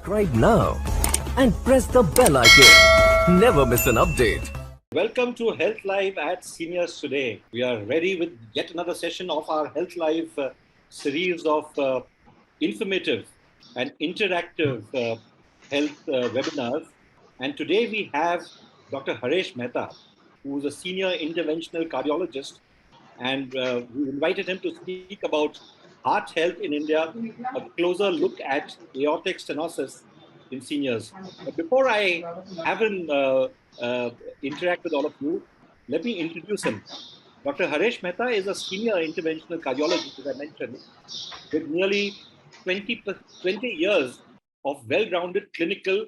subscribe now and press the bell icon. Never miss an update. Welcome to Health Live at Seniors Today. We are ready with yet another session of our Health Live series of informative and interactive health webinars. And today we have Dr. Haresh Mehta, who is a senior interventional cardiologist. And we invited him to speak about heart health in India, a closer look at aortic stenosis in seniors. But before I have him interact with all of you, let me introduce him. Dr. Haresh Mehta is a senior interventional cardiologist, as I mentioned, with nearly 20 years of well-rounded clinical,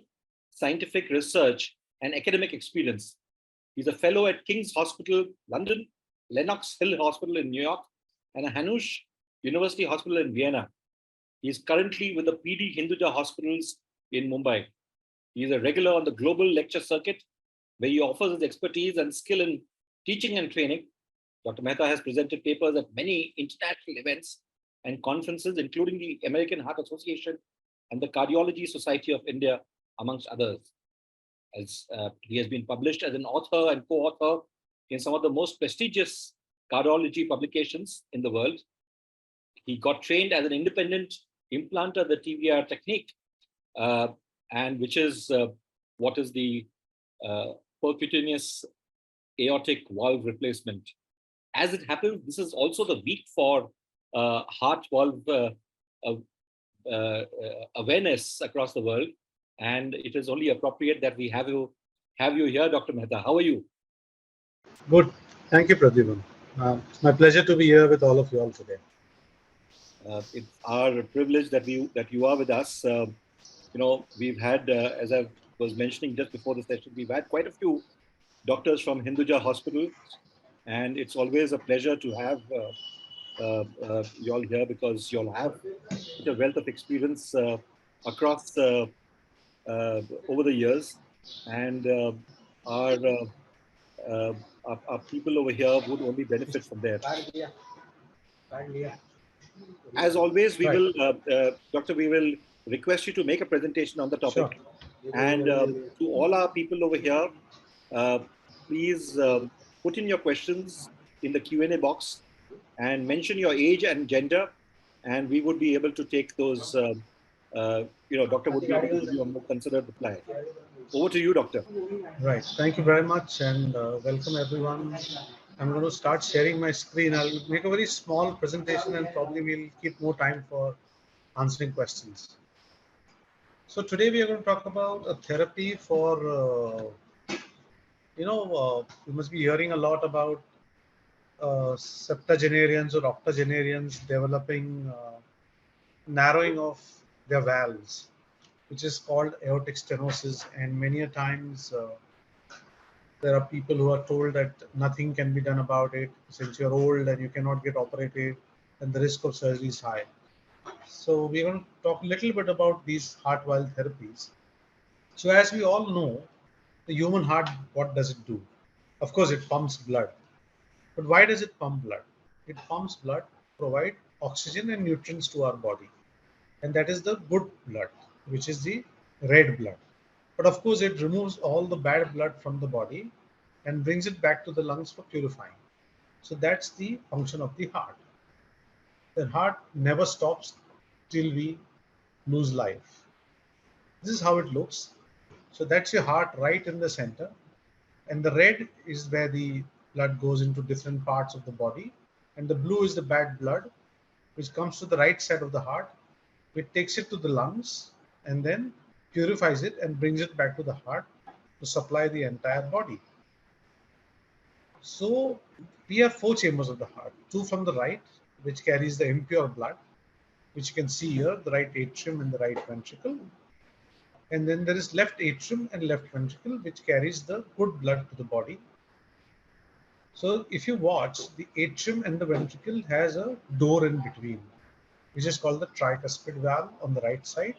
scientific research and academic experience. He's a fellow at King's Hospital, London, Lenox Hill Hospital in New York, and a Hanush University Hospital in Vienna. He is currently with the PD Hinduja Hospitals in Mumbai. He is a regular on the global lecture circuit, where he offers his expertise and skill in teaching and training. Dr. Mehta has presented papers at many international events and conferences, including the American Heart Association and the Cardiology Society of India, amongst others. As he has been published as an author and co-author in some of the most prestigious cardiology publications in the world. He got trained as an independent implanter, the TVR technique, and which is what is the percutaneous aortic valve replacement. As it happens, this is also the week for heart valve awareness across the world, and it is only appropriate that we have you here, Dr. Mehta. How are you? Good. Thank you, Pradhivan. It's my pleasure to be here with all of you all today. It's our privilege that you are with us. We've had, as I was mentioning just before the session, we've had quite a few doctors from Hinduja Hospital, and it's always a pleasure to have you all here, because you all have such a wealth of experience across over the years, and our people over here would only benefit from that. As always, we will, Doctor, we will request you to make a presentation on the topic. Sure. And to all our people over here, please put in your questions in the Q&A box and mention your age and gender, and we would be able to take those, Doctor would be able to give you a more considered reply. Over to you, Doctor. Right. Thank you very much, and welcome everyone. I'm going to start sharing my screen. I'll make a very small presentation, and probably we'll keep more time for answering questions. So today we are going to talk about a therapy for, you must be hearing a lot about septuagenarians or octogenarians developing narrowing of their valves, which is called aortic stenosis, and many a times there are people who are told that nothing can be done about it since you're old and you cannot get operated and the risk of surgery is high. So we're going to talk a little bit about these heart valve therapies. So as we all know, the human heart, what does it do? Of course, it pumps blood. But why does it pump blood? It pumps blood to provide oxygen and nutrients to our body. And that is the good blood, which is the red blood. But of course, it removes all the bad blood from the body and brings it back to the lungs for purifying. So that's the function of the heart. The heart never stops till we lose life. This is how it looks. So that's your heart right in the center. And the red is where the blood goes into different parts of the body. And the blue is the bad blood, which comes to the right side of the heart, which takes it to the lungs and then purifies it and brings it back to the heart to supply the entire body. So we have 4 chambers of the heart, 2 from the right, which carries the impure blood, which you can see here, the right atrium and the right ventricle. And then there is left atrium and left ventricle, which carries the good blood to the body. So if you watch, the atrium and the ventricle has a door in between, which is called the tricuspid valve on the right side,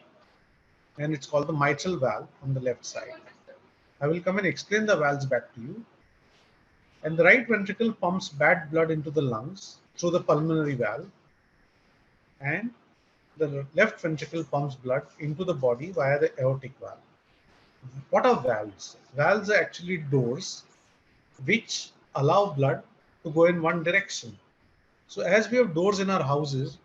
and it's called the mitral valve on the left side. I will come and explain the valves back to you. And the right ventricle pumps bad blood into the lungs through the pulmonary valve, and the left ventricle pumps blood into the body via the aortic valve. What are valves? Valves are actually doors which allow blood to go in one direction. So as we have doors in our houses,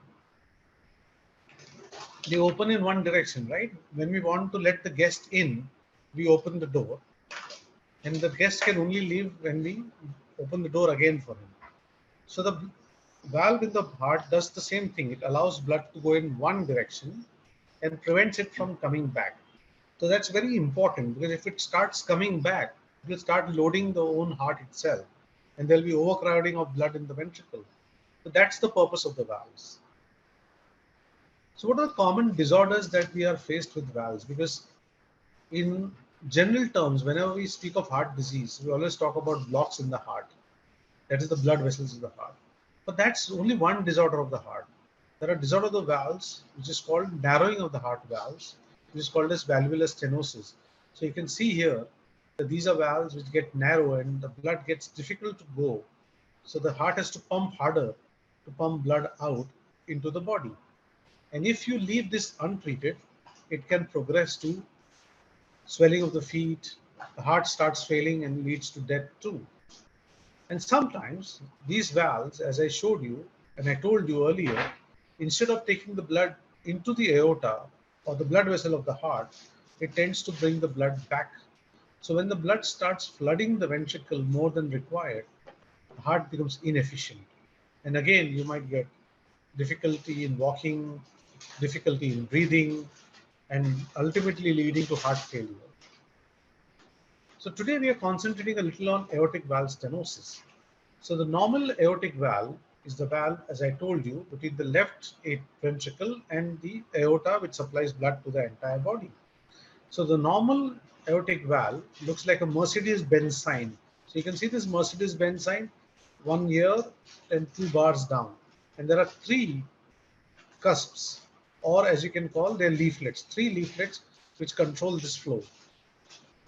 they open in one direction, right? When we want to let the guest in, we open the door, and the guest can only leave when we open the door again for him. So the valve in the heart does the same thing. It allows blood to go in one direction and prevents it from coming back. So that's very important, because if it starts coming back, it will start loading the own heart itself, and there'll be overcrowding of blood in the ventricle. So that's the purpose of the valves. So what are the common disorders that we are faced with valves? Because in general terms, whenever we speak of heart disease, we always talk about blocks in the heart. That is the blood vessels in the heart. But that's only one disorder of the heart. There are disorder of the valves, which is called narrowing of the heart valves, which is called as valvular stenosis. So you can see here that these are valves which get narrow and the blood gets difficult to go. So the heart has to pump harder to pump blood out into the body. And if you leave this untreated, it can progress to swelling of the feet, the heart starts failing and leads to death too. And sometimes these valves, as I showed you and I told you earlier, instead of taking the blood into the aorta or the blood vessel of the heart, it tends to bring the blood back. So when the blood starts flooding the ventricle more than required, the heart becomes inefficient. And again, you might get difficulty in walking, difficulty in breathing, and ultimately leading to heart failure. So today we are concentrating a little on aortic valve stenosis. So the normal aortic valve is the valve, as I told you, between the left ventricle and the aorta, which supplies blood to the entire body. So the normal aortic valve looks like a Mercedes-Benz sign. So you can see this Mercedes-Benz sign, one here and two bars down. And there are three cusps, or as you can call, they're leaflets, three leaflets which control this flow.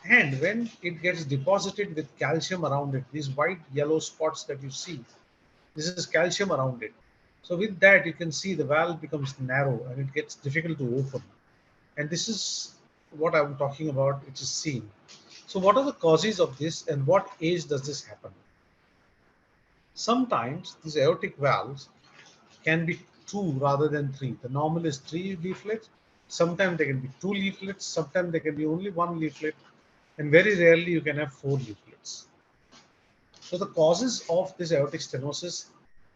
And when it gets deposited with calcium around it, these white yellow spots that you see, this is calcium around it. So with that, you can see the valve becomes narrow and it gets difficult to open. And this is what I'm talking about, which is seen. So what are the causes of this and what age does this happen? Sometimes these aortic valves can be two rather than three. The normal is three leaflets. Sometimes there can be two leaflets. Sometimes there can be only one leaflet. And very rarely you can have four leaflets. So the causes of this aortic stenosis,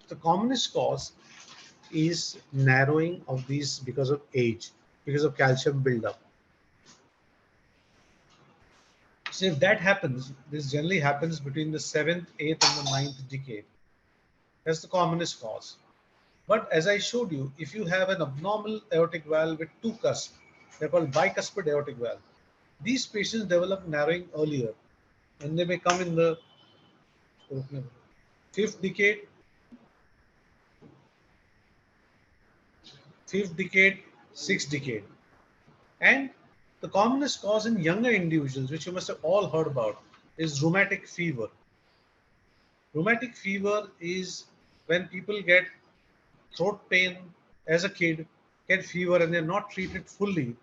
the commonest cause is narrowing of these because of age, because of calcium buildup. So if that happens, this generally happens between the 7th, 8th, and the 9th decade. That's the commonest cause. But as I showed you, if you have an abnormal aortic valve with two cusps, they're called bicuspid aortic valve. These patients develop narrowing earlier, and they may come in the 5th decade, 5th decade, 6th decade. And the commonest cause in younger individuals, which you must have all heard about, is rheumatic fever. Rheumatic fever is when people get throat pain as a kid, get fever, and they're not treated fully,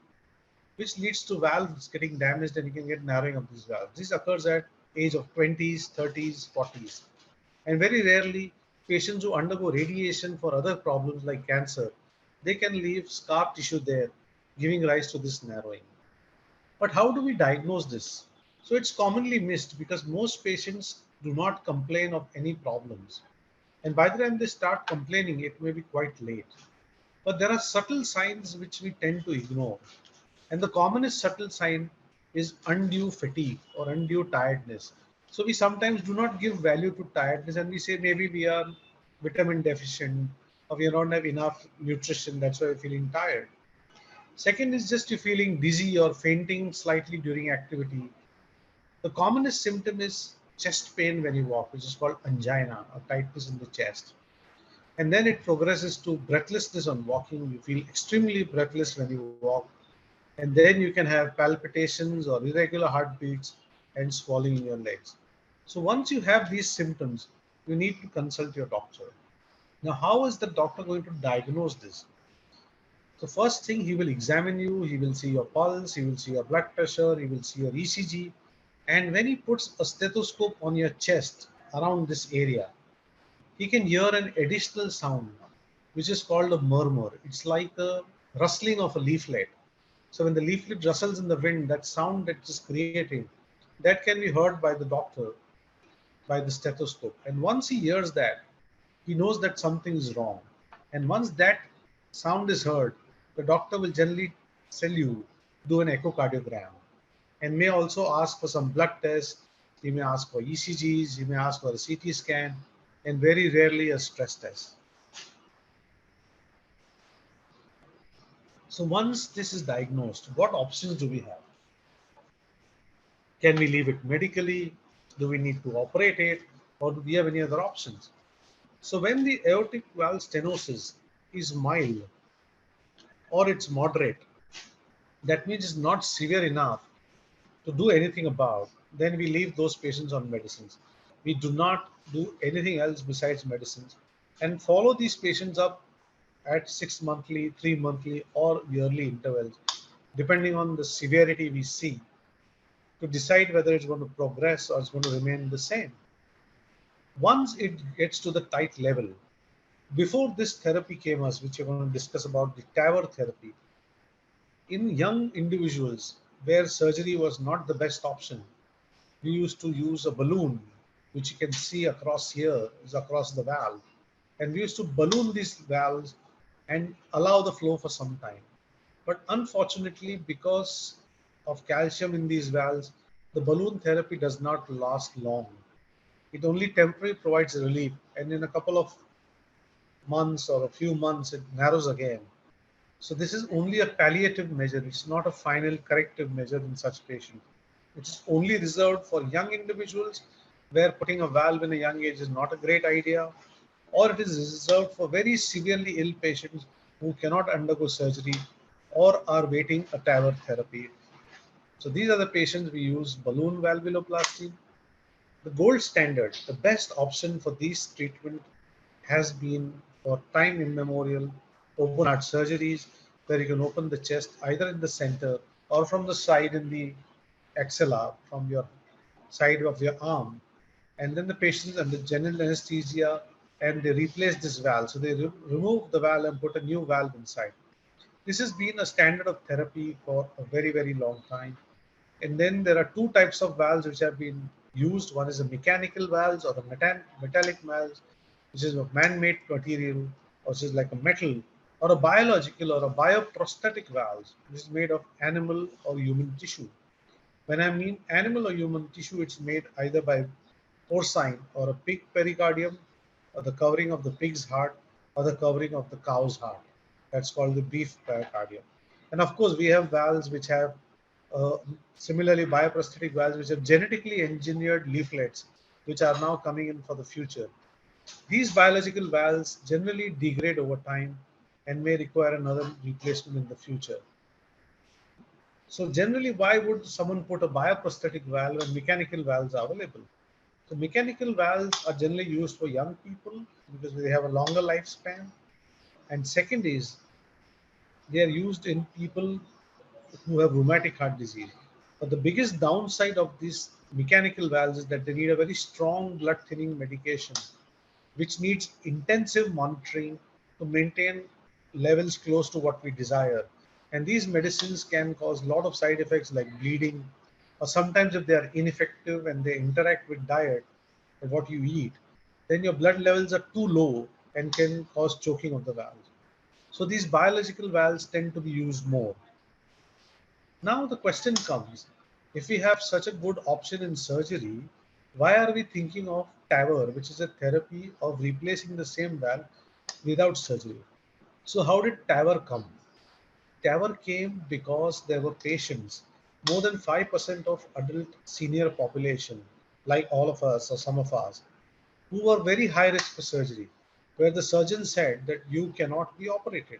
which leads to valves getting damaged, and you can get narrowing of these valves. This occurs at age of 20s, 30s, 40s. And very rarely, patients who undergo radiation for other problems like cancer, they can leave scar tissue there, giving rise to this narrowing. But how do we diagnose this? So it's commonly missed because most patients do not complain of any problems. And by the time they start complaining, it may be quite late. But there are subtle signs which we tend to ignore. And the commonest subtle sign is undue fatigue or undue tiredness. So we sometimes do not give value to tiredness and we say maybe we are vitamin deficient or we don't have enough nutrition, that's why we're feeling tired. Second is just you feeling dizzy or fainting slightly during activity. The commonest symptom is chest pain when you walk, which is called angina or tightness in the chest. And then it progresses to breathlessness on walking. You feel extremely breathless when you walk. And then you can have palpitations or irregular heartbeats and swelling in your legs. So once you have these symptoms, you need to consult your doctor. Now, how is the doctor going to diagnose this? So first thing, he will examine you, he will see your pulse, he will see your blood pressure, he will see your ECG. And when he puts a stethoscope on your chest around this area, he can hear an additional sound, which is called a murmur. It's like a rustling of a leaflet. So when the leaflet rustles in the wind, that sound that is created, that can be heard by the doctor by the stethoscope. And once he hears that, he knows that something is wrong. And once that sound is heard, the doctor will generally tell you do an echocardiogram and may also ask for some blood tests. He may ask for ECGs, he may ask for a CT scan, and very rarely a stress test. So once this is diagnosed, what options do we have? Can we leave it medically? Do we need to operate it? Or do we have any other options? So when the aortic valve stenosis is mild or it's moderate, that means it's not severe enough to do anything about, then we leave those patients on medicines. We do not do anything else besides medicines and follow these patients up at 6 monthly, 3 monthly, or yearly intervals, depending on the severity we see, to decide whether it's going to progress or it's going to remain the same. Once it gets to the tight level, before this therapy came us, which we're going to discuss about the TAVR therapy, in young individuals where surgery was not the best option, we used to use a balloon, which you can see across here, is across the valve. And we used to balloon these valves and allow the flow for some time. But unfortunately, because of calcium in these valves, the balloon therapy does not last long. It only temporarily provides relief, and in a couple of months or a few months, it narrows again. So this is only a palliative measure. It's not a final corrective measure in such patients. It's only reserved for young individuals where putting a valve in a young age is not a great idea, or it is reserved for very severely ill patients who cannot undergo surgery or are waiting a TAVR therapy. So these are the patients we use balloon valvuloplasty. The gold standard, the best option for these treatment has been for time immemorial open heart surgeries where you can open the chest either in the center or from the side in the axilla from your side of your arm, and then the patient's under general anesthesia and they replace this valve. So they remove the valve and put a new valve inside. This has been a standard of therapy for a very, very long time. And then there are two types of valves which have been used. One is a mechanical valves or the metallic valves, which is a man-made material, or which is like a metal, or a biological or a bioprosthetic valves, which is made of animal or human tissue. When I mean animal or human tissue, it's made either by porcine or a pig pericardium, or the covering of the pig's heart, or the covering of the cow's heart. That's called the beef pericardium. And of course, we have valves which have similarly bioprosthetic valves which have genetically engineered leaflets, which are now coming in for the future. These biological valves generally degrade over time and may require another replacement in the future. So generally, why would someone put a bioprosthetic valve when mechanical valves are available? So mechanical valves are generally used for young people because they have a longer lifespan. And second is they are used in people who have rheumatic heart disease. But the biggest downside of these mechanical valves is that they need a very strong blood thinning medication, which needs intensive monitoring to maintain levels close to what we desire. And these medicines can cause a lot of side effects like bleeding, or sometimes if they are ineffective and they interact with diet or what you eat, then your blood levels are too low and can cause choking of the valves. So these biological valves tend to be used more. Now the question comes, if we have such a good option in surgery, why are we thinking of TAVR, which is a therapy of replacing the same valve without surgery? So how did TAVR come? TAVR came because there were patients, more than 5% of adult senior population, like all of us or some of us, who were very high risk for surgery, where the surgeon said that you cannot be operated.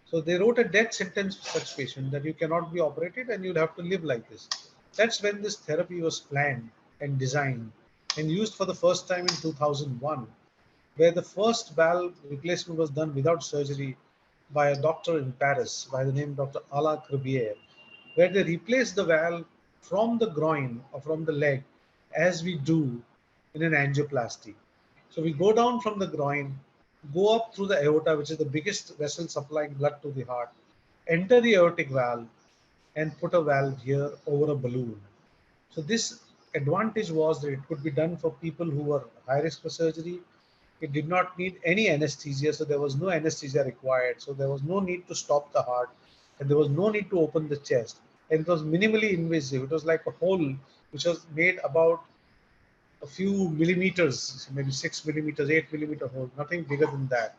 So they wrote a death sentence for such patient that you cannot be operated and you'll have to live like this. That's when this therapy was planned and designed and used for the first time in 2001, where the first valve replacement was done without surgery by a doctor in Paris by the name Dr. Alain Crebier, where they replace the valve from the groin or from the leg as we do in an angioplasty. So we go down from the groin, go up through the aorta, which is the biggest vessel supplying blood to the heart, enter the aortic valve, and put a valve here over a balloon. So this advantage was that it could be done for people who were high risk for surgery. It did not need any anesthesia, so there was no anesthesia required. So there was no need to stop the heart, and there was no need to open the chest. And it was minimally invasive. It was like a hole which was made about a few millimeters, maybe 6 millimeters, 8 millimeter hole, nothing bigger than that.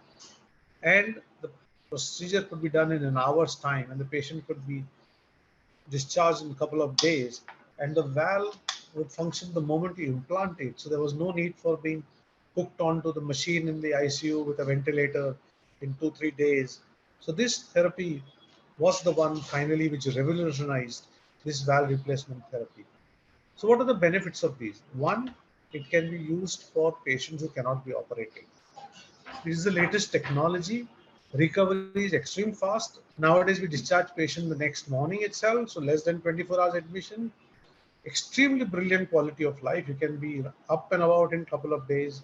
And the procedure could be done in an hour's time, and the patient could be discharged in a couple of days, and the valve would function the moment you implant it. So there was no need for being hooked onto the machine in the ICU with a ventilator in 2 3 days. So this therapy was the one finally which revolutionized this valve replacement therapy. So what are the benefits of these? One, it can be used for patients who cannot be operated. This is the latest technology. Recovery is extreme fast. Nowadays, we discharge patient the next morning itself, so less than 24 hours admission. Extremely brilliant quality of life. You can be up and about in a couple of days.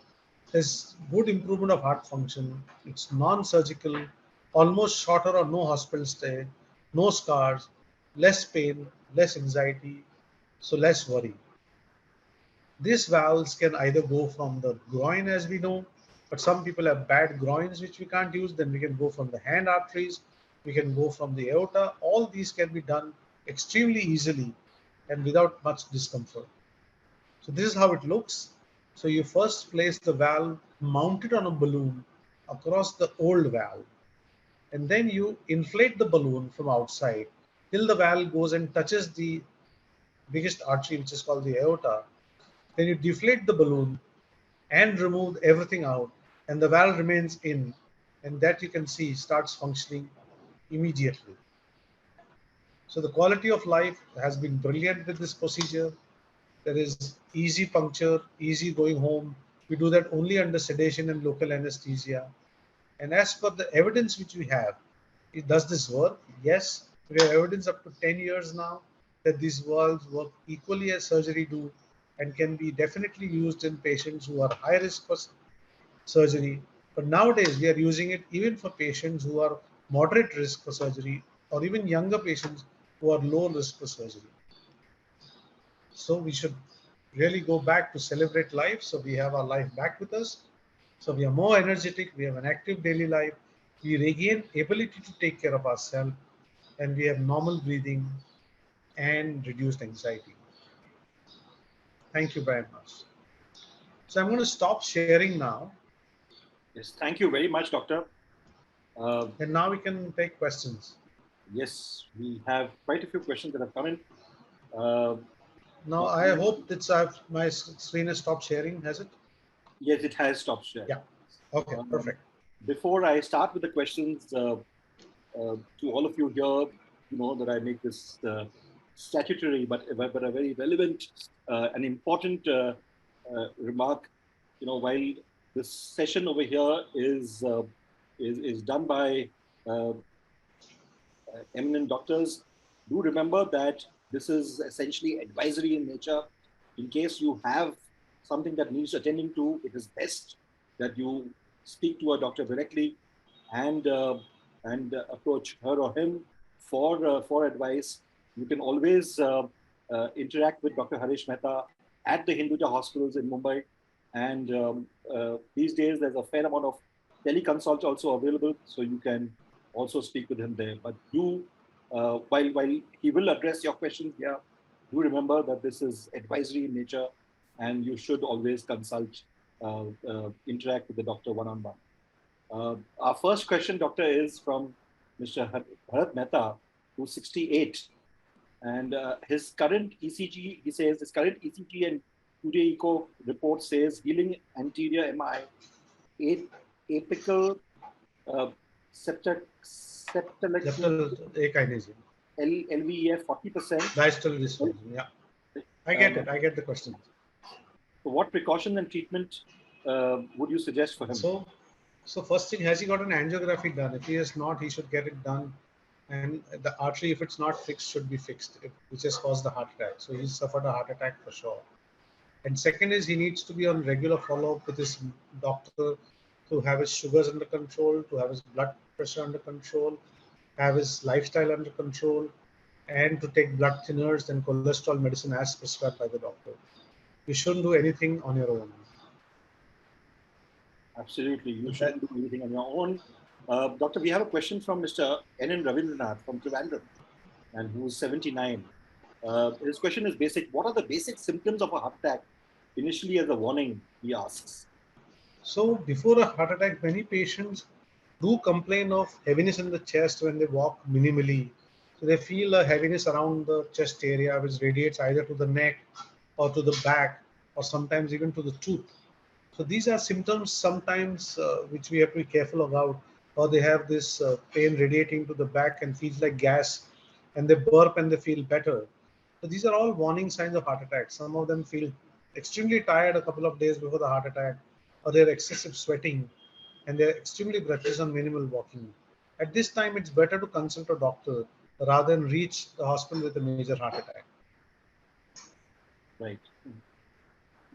There's good improvement of heart function. It's non-surgical, almost shorter or no hospital stay, no scars, less pain, less anxiety, so less worry. These valves can either go from the groin, as we know, but some people have bad groins which we can't use. Then we can go from the hand arteries, we can go from the aorta. All these can be done extremely easily and without much discomfort. So this is how it looks. So you first place the valve mounted on a balloon across the old valve, and then you inflate the balloon from outside till the valve goes and touches the biggest artery, which is called the aorta. Then you deflate the balloon and remove everything out, and the valve remains in, and that you can see starts functioning immediately. So the quality of life has been brilliant with this procedure. There is easy puncture, easy going home. We do that only under sedation and local anesthesia. And as per the evidence which we have, does this work? Yes, we have evidence up to 10 years now that these valves work equally as surgery do, and can be definitely used in patients who are high risk for surgery. But nowadays, we are using it even for patients who are moderate risk for surgery, or even younger patients who are low risk for surgery. So we should really go back to celebrate life. So we have our life back with us. So we are more energetic. We have an active daily life. We regain ability to take care of ourselves, and we have normal breathing and reduced anxiety. Thank you very much. So I'm going to stop sharing now, Yes, thank you very much, Doctor. and now we can take questions. Yes, we have quite a few questions that have come in. Uh, Now I hope that my screen has stopped sharing. Has it? yes, it has stopped sharing. Yeah. Okay. Perfect. Before I start with the questions, to all of you here, you know that I make this statutory but a very relevant and important remark. You know, while this session over here is done by eminent doctors, do remember that this is essentially advisory in nature. In case you have something that needs attending to, it is best that you speak to a doctor directly and approach her or him for advice. You can always interact with Dr. Haresh Mehta at the Hinduja hospitals in Mumbai, and these days there's a fair amount of teleconsult also available, so you can also speak with him there. But do while he will address your questions here, do remember that this is advisory in nature, and you should always consult, interact with the doctor one on one. Our first question, Doctor, is from Mr. Bharat Mehta, who's 68. And his current ECG, he says, his current ECG and 2-day echo report says healing anterior MI, apical septalectomy, Septal akinesia. LVEF 40%. Distal dystonia. Yeah. I get it. I get the question. So what precaution and treatment would you suggest for him? So So first thing, has he got an angiography done? If he has not, he should get it done. And the artery, if it's not fixed, should be fixed, which has caused the heart attack. So he's suffered a heart attack for sure. And second is he needs to be on regular follow-up with his doctor to have his sugars under control, to have his blood pressure under control, have his lifestyle under control, and to take blood thinners and cholesterol medicine as prescribed by the doctor. You shouldn't do anything on your own. Absolutely. You shouldn't do anything on your own. Doctor, we have a question from Mr. N. Ravindranath from Trivandrum, and who's 79. His question is basic. What are the basic symptoms of a heart attack? Initially, as a warning, he asks. So before a heart attack, many patients do complain of heaviness in the chest when they walk minimally. So they feel a heaviness around the chest area, which radiates either to the neck or to the back, or sometimes even to the tooth. So these are symptoms sometimes which we have to be careful about, or they have this pain radiating to the back and feels like gas, and they burp and they feel better. So these are all warning signs of heart attack. Some of them feel extremely tired a couple of days before the heart attack, or they're excessive sweating, and they're extremely breathless on minimal walking. At this time, it's better to consult a doctor rather than reach the hospital with a major heart attack. Right.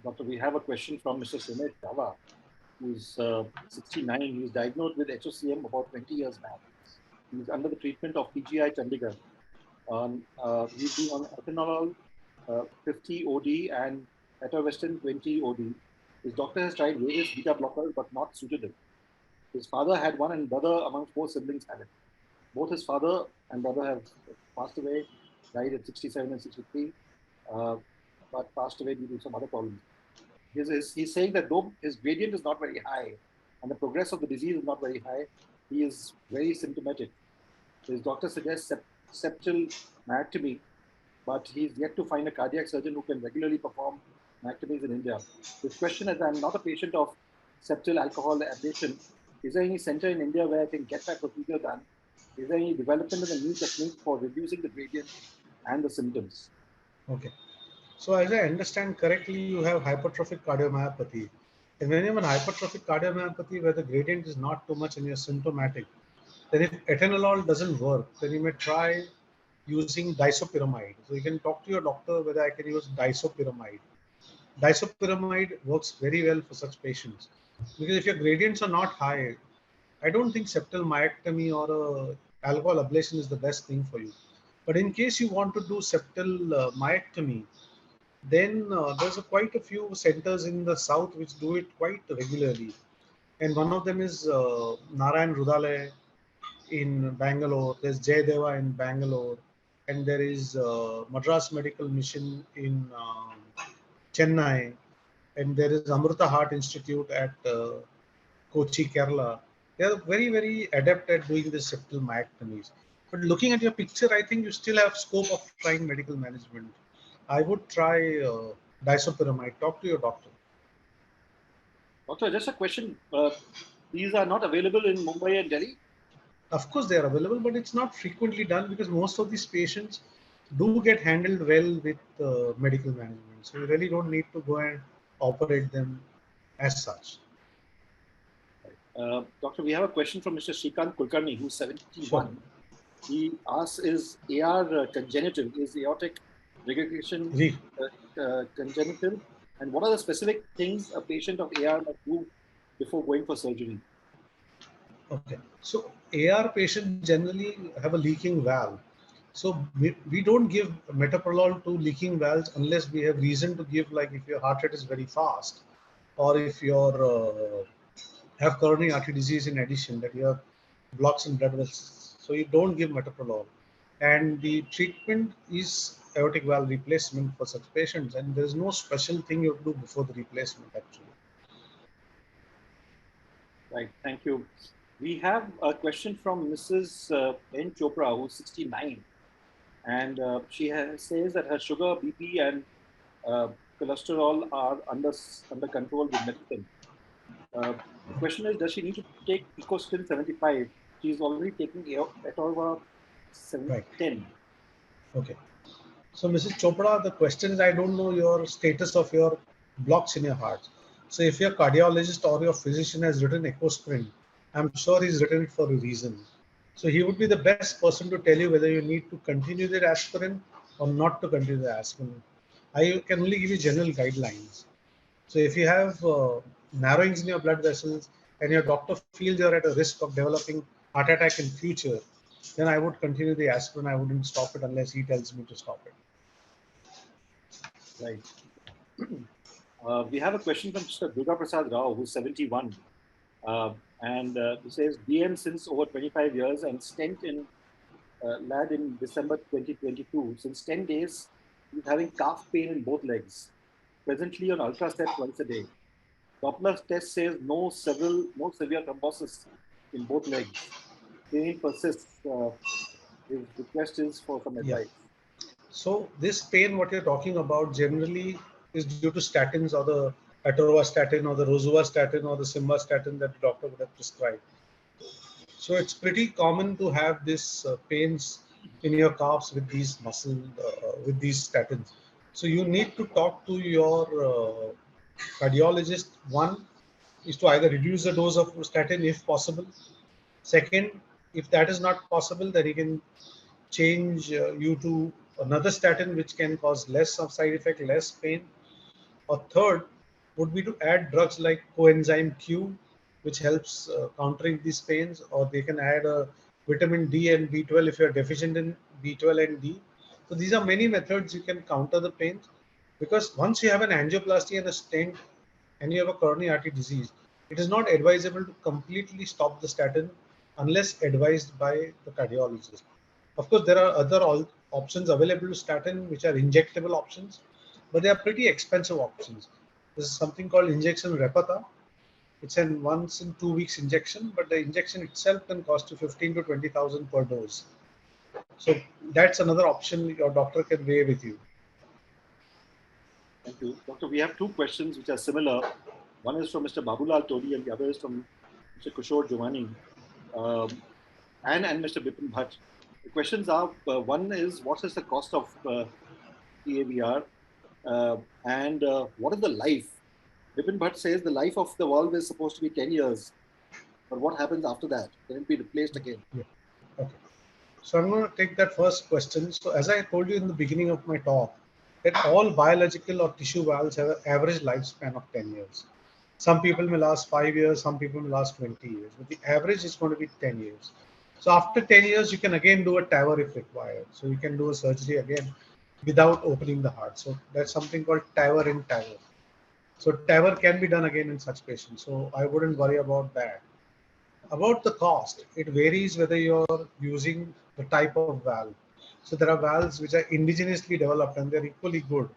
Doctor, we have a question from Mr. Sumesh Java, who's 69. He was diagnosed with HOCM about 20 years back. He's under the treatment of PGI Chandigarh. He's been on atenolol 50 OD and atorvastatin 20 OD. His doctor has tried various beta blockers but not suited him. His father had one and brother among 4 siblings had it. Both his father and brother have passed away, died at 67 and 63, but passed away due to some other problems. He's saying that though his gradient is not very high and the progress of the disease is not very high, he is very symptomatic. His doctor suggests septal myotomy, but he's yet to find a cardiac surgeon who can regularly perform myectomies in India. His question is, I'm not a patient of septal alcohol ablation. Is there any center in India where I can get my procedure done? Is there any development in the new technique for reducing the gradient and the symptoms? Okay. So as I understand correctly, you have hypertrophic cardiomyopathy. And when you have an hypertrophic cardiomyopathy where the gradient is not too much and you're symptomatic, then if atenolol doesn't work, then you may try using disopyramide. So you can talk to your doctor whether I can use disopyramide. Disopyramide works very well for such patients because if your gradients are not high, I don't think septal myectomy or alcohol ablation is the best thing for you. But in case you want to do septal myectomy, then there's quite a few centers in the south which do it quite regularly. And one of them is Narayan Rudale in Bangalore. There's Jayadeva in Bangalore. And there is Madras Medical Mission in Chennai. And there is Amrita Heart Institute at Kochi, Kerala. They are very, very adept at doing the septal myectomies. But looking at your picture, I think you still have scope of trying medical management. I would try disopyramide. Talk to your doctor. Doctor, just a question. These are not available in Mumbai and Delhi? Of course, they are available, but it's not frequently done because most of these patients do get handled well with medical management. So you really don't need to go and operate them as such. Doctor, we have a question from Mr. Shrikant Kulkarni, who's 71. Sure. He asks, is AR congenital? Is aortic regurgitation congenital? And what are the specific things a patient of AR must do before going for surgery? Okay. So AR patients generally have a leaking valve. So we don't give metoprolol to leaking valves unless we have reason to give, like if your heart rate is very fast, or if you have coronary artery disease in addition, that you have blocks in blood vessels. So you don't give metoprolol. And the treatment is aortic valve replacement for such patients. And there's no special thing you have to do before the replacement actually. Right, thank you. We have a question from Mrs. N. Chopra, who's 69. And she says that her sugar, BP, and cholesterol are under control with medicine. The question is, does she need to take Ecostin 75? She's already taking Atorva 10. Okay. So Mrs. Chopra, the question is, I don't know your status of your blocks in your heart. So if your cardiologist or your physician has written ecosprin, I'm sure he's written it for a reason. So he would be the best person to tell you whether you need to continue the aspirin or not to continue the aspirin. I can only give you general guidelines. So if you have narrowings in your blood vessels and your doctor feels you're at a risk of developing heart attack in future, then I would continue the aspirin. I wouldn't stop it unless he tells me to stop it. Right. We have a question from Mr. Durga Prasad Rao, who's 71. And he says, DM since over 25 years and stent in lad in December 2022. Since 10 days, he's having calf pain in both legs. Presently on ultrastep twice a day. Doppler test says no severe thrombosis in both legs. Pain persists. His request is for some Yeah. advice. So this pain, what you're talking about, generally is due to statins or the atorvastatin or the rosuvastatin or the simvastatin that the doctor would have prescribed. So it's pretty common to have this pains in your calves with these with these statins. So you need to talk to your cardiologist. One is to either reduce the dose of statin if possible. Second, if that is not possible, then he can change you to another statin which can cause less of side effect, less pain. Or third would be to add drugs like coenzyme Q, which helps countering these pains, or they can add a vitamin D and B12 if you're deficient in B12 and D. So these are many methods you can counter the pains, because once you have an angioplasty and a stent and you have a coronary artery disease, it is not advisable to completely stop the statin unless advised by the cardiologist. Of course, there are other options available to statin, which are injectable options, but they are pretty expensive options. This is something called injection Repatha. It's an once in 2 weeks injection, but the injection itself can cost you 15 to 20,000 per dose. So that's another option your doctor can weigh with you. Thank you. Doctor, we have two questions which are similar. One is from Mr. Babulal Todi and the other is from Mr. Kushore Jomani and Mr. Bipin Bhatt. The questions are, one is, what is the cost of PAVR and what is the life? Bipin Bhatt says the life of the valve is supposed to be 10 years. But what happens after that? Can it be replaced again? Yeah. Okay. So I'm going to take that first question. So as I told you in the beginning of my talk, that all biological or tissue valves have an average lifespan of 10 years. Some people may last 5 years, some people may last 20 years, but the average is going to be 10 years. So after 10 years, you can again do a TAVR if required. So you can do a surgery again without opening the heart. So that's something called TAVR in TAVR. So TAVR can be done again in such patients. So I wouldn't worry about that. About the cost, it varies whether you're using the type of valve. So there are valves which are indigenously developed and they're equally good.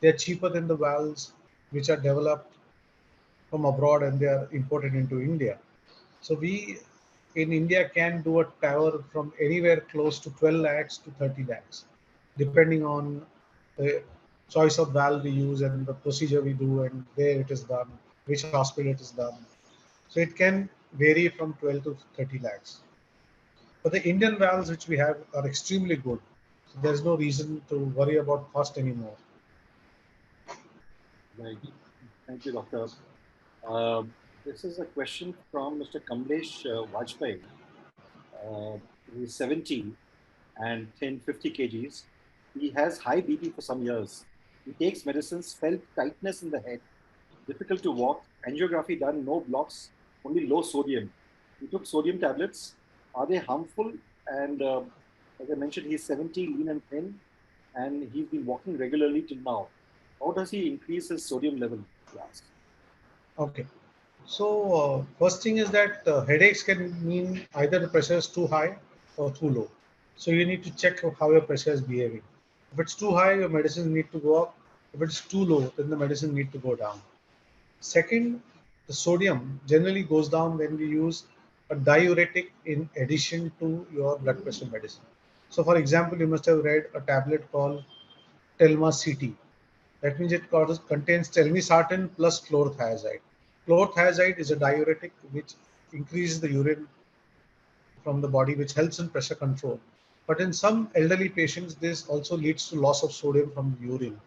They're cheaper than the valves which are developed from abroad and they are imported into India. So we in India can do a tower from anywhere close to 12 lakhs to 30 lakhs, depending on the choice of valve we use and the procedure we do and where it is done, which hospital it is done. So it can vary from 12 to 30 lakhs. But the Indian valves which we have are extremely good. So there's no reason to worry about cost anymore. Right. Thank you, Doctor. This is a question from Mr. Kamlesh Vajpayee. He's 70 and 50 kgs. He has high BP for some years. He takes medicines, felt tightness in the head, difficult to walk, angiography done, no blocks, only low sodium. He took sodium tablets. Are they harmful? And as I mentioned, he's 70, lean and thin, and he's been walking regularly till now. How does he increase his sodium level? Yes. Okay. So first thing is that headaches can mean either the pressure is too high or too low. So you need to check how your pressure is behaving. If it's too high, your medicines need to go up. If it's too low, then the medicine need to go down. Second, the sodium generally goes down when we use a diuretic in addition to your blood pressure medicine. So for example, you must have read a tablet called Telma-CT. That means it contains telmisartan plus chlorothiazide. Chlorothiazide is a diuretic which increases the urine from the body, which helps in pressure control. But in some elderly patients, this also leads to loss of sodium from the urine.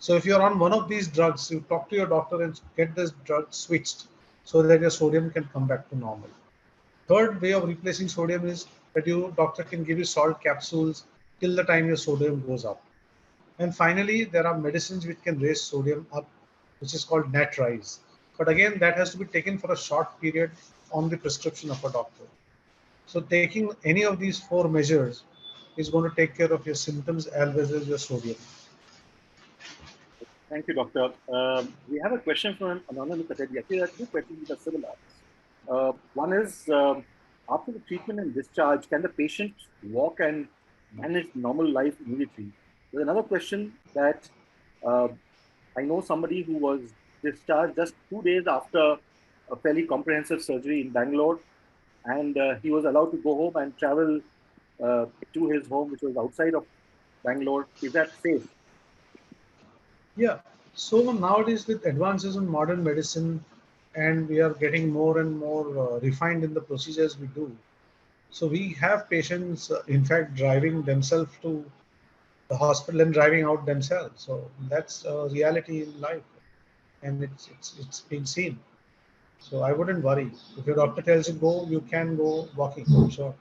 So if you're on one of these drugs, you talk to your doctor and get this drug switched so that your sodium can come back to normal. Third way of replacing sodium is that your doctor can give you salt capsules till the time your sodium goes up. And finally, there are medicines which can raise sodium up, which is called natrise. But again, that has to be taken for a short period on the prescription of a doctor. So taking any of these four measures is going to take care of your symptoms as well as your sodium. Thank you, Doctor. We have a question from an anonymous attendee. Actually, there are two questions which are similar. One is, after the treatment and discharge, can the patient walk and manage normal life immediately? There's another question that uh, I know somebody who was discharged just 2 days after a fairly comprehensive surgery in Bangalore, and he was allowed to go home and travel to his home, which was outside of Bangalore. Is that safe? Yeah. So nowadays, with advances in modern medicine, and we are getting more and more refined in the procedures we do. So we have patients, in fact, driving themselves to the hospital and driving out themselves. So that's a reality in life, and it's been seen. So I wouldn't worry. If your doctor tells you go, you can go walking. Sure.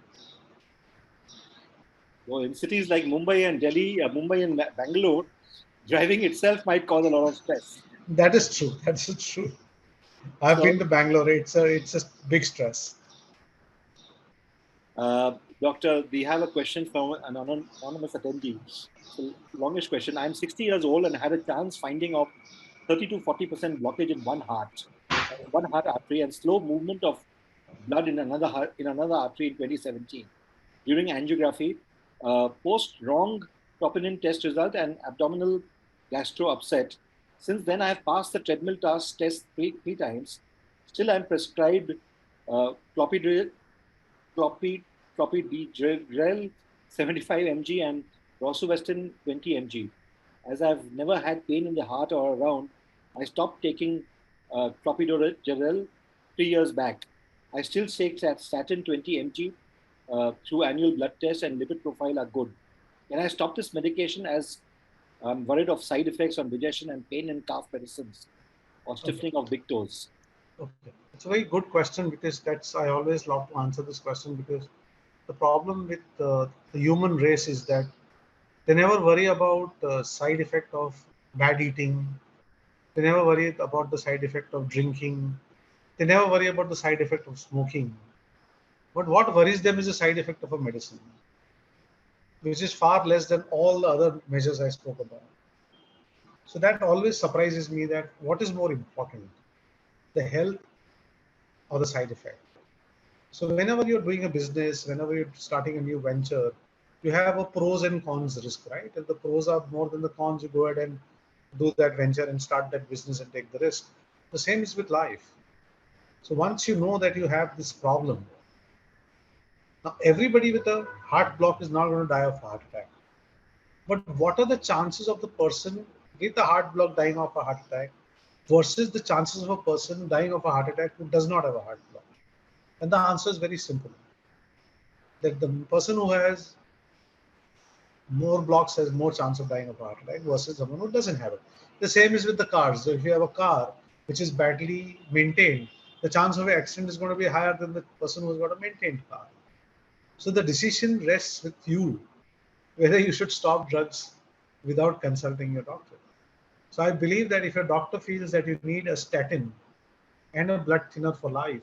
So in cities like Mumbai and Delhi, Mumbai and Bangalore, driving itself might cause a lot of stress. That is true. That's true. I've been So, to Bangalore. It's a big stress. Doctor, we have a question from an anonymous attendee. So, longish question. I'm 60 years old and had a chance finding of 30 to 40% blockage in one heart artery, and slow movement of blood in another artery in 2017. During angiography, post wrong troponin test result and abdominal gastro upset. Since then, I have passed the treadmill task test three times. Still, I'm prescribed clopidogrel, clopidogrel 75 mg and rosuvastatin 20 mg. As I've never had pain in the heart or around, I stopped taking clopidogrel 3 years back. I still take statin 20 mg through annual blood tests, and lipid profile are good. Can I stop this medication as I'm worried of side effects on digestion and pain in calf medicines or Okay. stiffening of big toes? Okay. It's a very good question because that's I always love to answer this question because the problem with the human race is that they never worry about the side effect of bad eating. They never worry about the side effect of drinking. They never worry about the side effect of smoking. But what worries them is the side effect of a medicine, which is far less than all the other measures I spoke about. So that always surprises me that what is more important, the health or the side effect. So whenever you're doing a business, whenever you're starting a new venture, you have a pros and cons risk, right? If the pros are more than the cons, you go ahead and do that venture and start that business and take the risk. The same is with life. So once you know that you have this problem, now everybody with a heart block is not going to die of a heart attack. But what are the chances of the person with a heart block dying of a heart attack versus the chances of a person dying of a heart attack who does not have a heart block? And the answer is very simple. That the person who has more blocks has more chance of dying of a heart attack versus someone who doesn't have it. The same is with the cars. So if you have a car which is badly maintained, the chance of an accident is going to be higher than the person who's got a maintained car. So the decision rests with you whether you should stop drugs without consulting your doctor. So I believe that if your doctor feels that you need a statin and a blood thinner for life,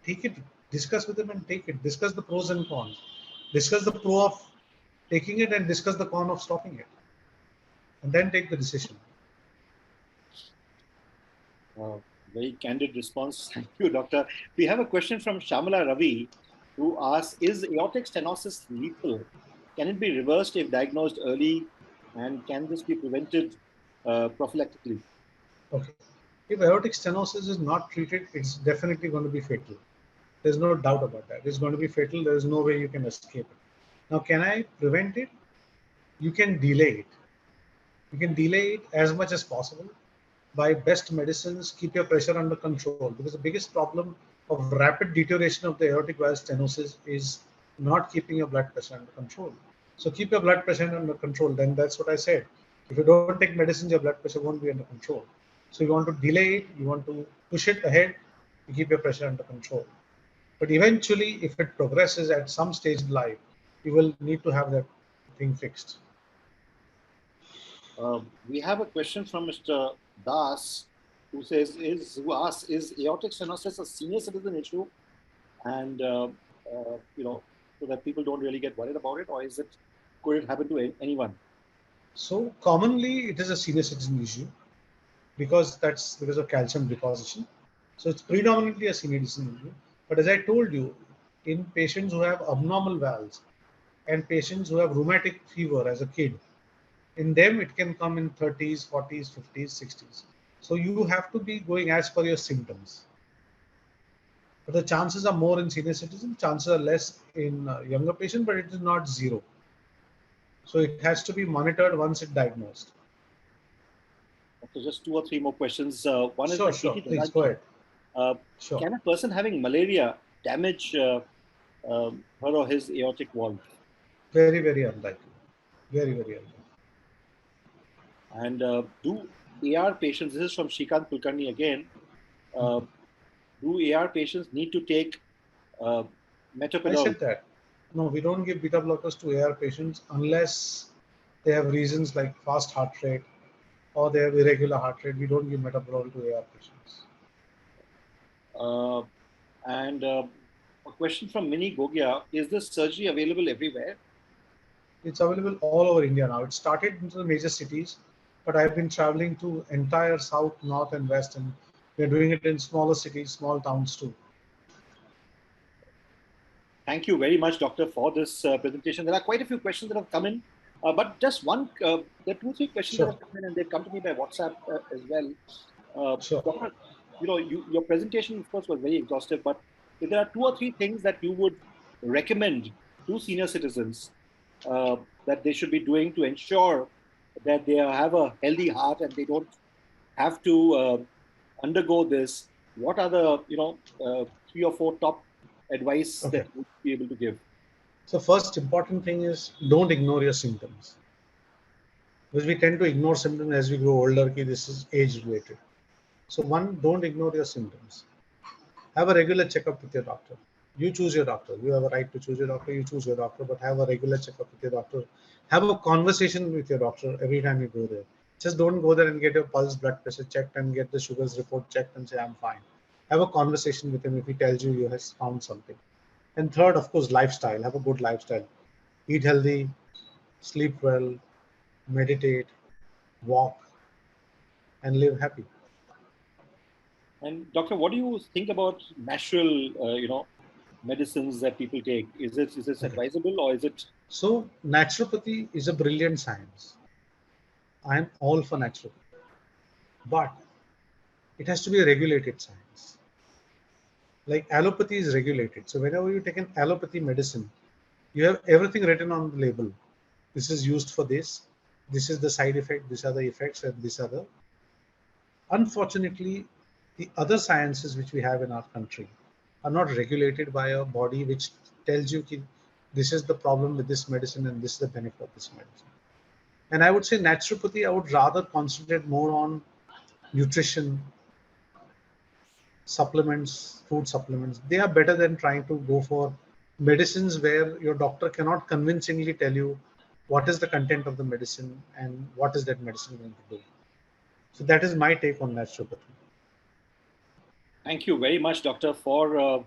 take it, discuss with them and take it. Discuss the pros and cons. Discuss the pro of taking it and discuss the con of stopping it. And then take the decision. Uh, Very candid response. Thank you, Doctor. We have a question from Shamala Ravi, who asks, is aortic stenosis lethal? Can it be reversed if diagnosed early? And can this be prevented prophylactically? Okay. If aortic stenosis is not treated, it's definitely going to be fatal. There's no doubt about that. It's going to be fatal. There is no way you can escape it. Now, can I prevent it? You can delay it. You can delay it as much as possible by best medicines. Keep your pressure under control because the biggest problem of rapid deterioration of the aortic valve stenosis is not keeping your blood pressure under control. So keep your blood pressure under control. Then that's what I said. If you don't take medicines, your blood pressure won't be under control. So you want to delay it, you want to push it ahead to keep your pressure under control. But eventually, if it progresses at some stage in life, you will need to have that thing fixed. We have a question from Mr. Das, who says, who asks, is aortic stenosis a senior citizen issue? And, so that people don't really get worried about it, or could it happen to anyone? So commonly, it is a senior citizen issue because that's because of calcium deposition. So it's predominantly a senior citizen issue. But as I told you, in patients who have abnormal valves and patients who have rheumatic fever as a kid, in them it can come in 30s, 40s, 50s, 60s. So you have to be going as per your symptoms. But the chances are more in senior citizens, chances are less in younger patient, but it is not zero. So it has to be monitored once it's diagnosed. Okay, just two or three more questions. One is Sure, by sure. Katie Please go ahead. Sure. Can a person having malaria damage her or his aortic valve? Very, very unlikely. Very, very unlikely. And do AR patients, this is from Shrikant Kulkarni again, do AR patients need to take I metoprolol? said that. No, we don't give beta blockers to AR patients unless they have reasons like fast heart rate or they have irregular heart rate. We don't give metoprolol to AR patients. And a question from Mini Gogia, is this surgery available everywhere? It's available all over India now. It started in the major cities, but I've been traveling to entire south, north, and west, and we're doing it in smaller cities, small towns too. Thank you very much, Doctor, for this presentation. There are quite a few questions that have come in, but just one, there are 2-3 questions Sure. that have come in, and they've come to me by WhatsApp as well. Sure. Doctor, your presentation, of course, was very exhaustive, but if there are 2 or 3 things that you would recommend to senior citizens that they should be doing to ensure that they have a healthy heart and they don't have to undergo this, what are the 3 or 4 top advice Okay. that you would be able to give? So first important thing is don't ignore your symptoms. Because we tend to ignore symptoms as we grow older. This is age related. So one, don't ignore your symptoms. Have a regular checkup with your doctor. You choose your doctor. You have a right to choose your doctor. You choose your doctor, but have a regular checkup with your doctor. Have a conversation with your doctor every time you go there. Just don't go there and get your pulse, blood pressure checked and get the sugars report checked and say, I'm fine. Have a conversation with him if he tells you you have found something. And third, of course, lifestyle. Have a good lifestyle. Eat healthy, sleep well, meditate, walk, and live happy. And doctor, what do you think about natural, medicines that people take? Is this advisable, or is it? So naturopathy is a brilliant science. I am all for naturopathy, but it has to be a regulated science. Like allopathy is regulated. So whenever you take an allopathy medicine, you have everything written on the label. This is used for this. This is the side effect. These are the effects, and these are the. Unfortunately, the other sciences which we have in our country are not regulated by a body which tells you this is the problem with this medicine and this is the benefit of this medicine. And I would say naturopathy, I would rather concentrate more on nutrition, supplements, food supplements. They are better than trying to go for medicines where your doctor cannot convincingly tell you what is the content of the medicine and what is that medicine going to do. So that is my take on naturopathy. Thank you very much, doctor, for a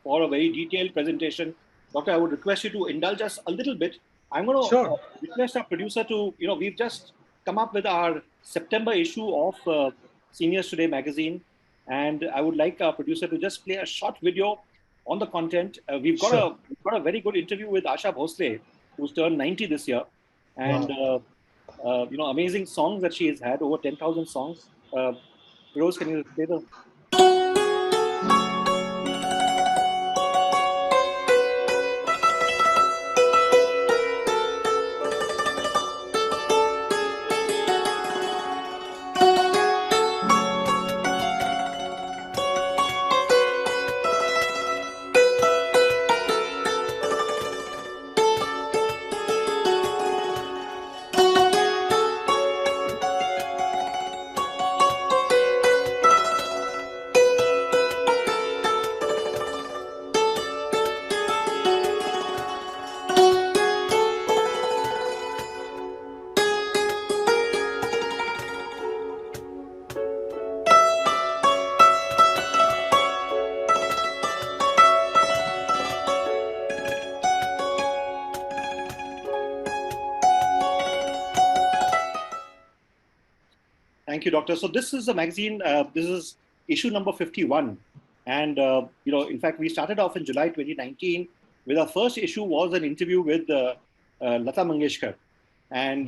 very detailed presentation. Doctor, I would request you to indulge us a little bit. I'm going to request our producer to, we've just come up with our September issue of Seniors Today magazine. And I would like our producer to just play a short video on the content. We've got a very good interview with Asha Bhosle, who's turned 90 this year. And, amazing songs that she has had, over 10,000 songs. Rose, can you play the... Thank you, Doctor. So this is a magazine. This is issue number 51, and in fact, we started off in July 2019 with our first issue was an interview with Lata Mangeshkar, and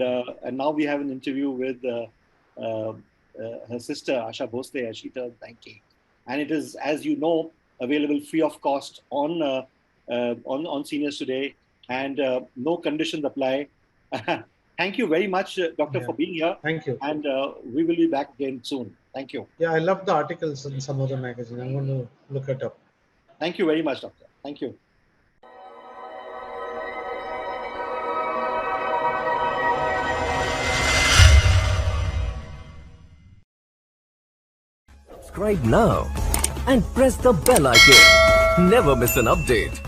now we have an interview with her sister Asha Bhosle as she turned 90, and it is, as you know, available free of cost on Seniors Today, and no conditions apply. Thank you very much, Doctor, for being here. Thank you. And we will be back again soon. Thank you. Yeah, I love the articles in some other magazine. I'm going to look it up. Thank you very much, Doctor. Thank you. Subscribe now and press the bell icon. Never miss an update.